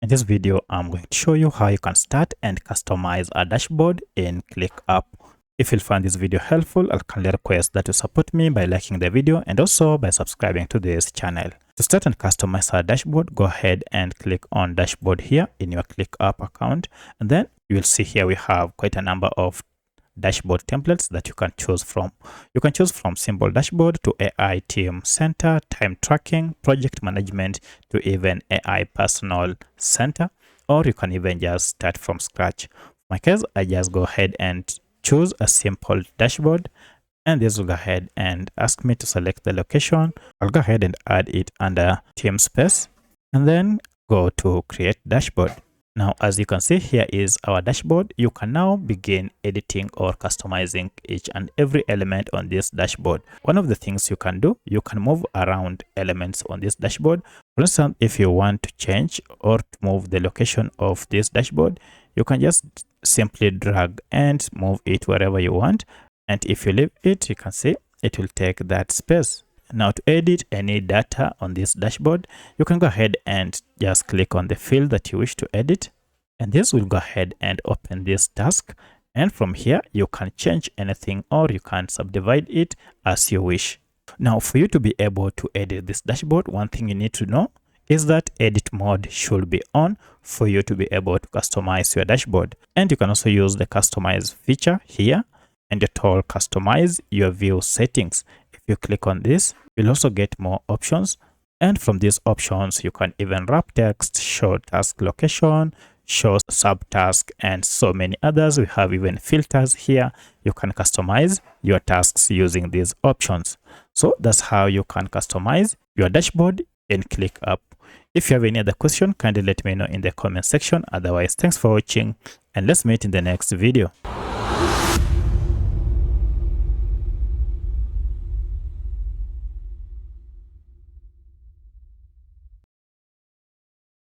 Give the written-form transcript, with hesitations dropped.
In this video, I'm going to show you how you can start and customize a dashboard in ClickUp. If you find this video helpful, I'll kindly request that you support me by liking the video and also by subscribing to this channel. To start and customize our dashboard, go ahead and click on dashboard here in your ClickUp account. And then you will see here we have quite a number of dashboard templates that you can choose from. You can choose from simple dashboard to AI team center, time tracking, project management, to even AI personal center, or you can even just start from scratch. In my case, I just go ahead and choose a simple dashboard, and this will go ahead and ask me to select the location. I'll go ahead and add it under team space and then go to create dashboard. Now, as you can see, here is our dashboard. You can now begin editing or customizing each and every element on this dashboard. One of the things you can do, you can move around elements on this dashboard. For instance, if you want to change or to move the location of this dashboard, you can just simply drag and move it wherever you want. And if you leave it, you can see it will take that space. Now, to edit any data on this dashboard, you can go ahead and just click on the field that you wish to edit, and this will go ahead and open this task. And from here, you can change anything or you can subdivide it as you wish. Now, for you to be able to edit this dashboard, one thing you need to know is that edit mode should be on for you to be able to customize your dashboard. And you can also use the customize feature here, and it will customize your view settings. If you click on this, you'll also get more options. And from these options, you can even wrap text, show task location, show subtask, and so many others. We have even filters here. You can customize your tasks using these options. So that's how you can customize your dashboard in ClickUp. If you have any other question, kindly let me know in the comment section. Otherwise, thanks for watching and let's meet in the next video.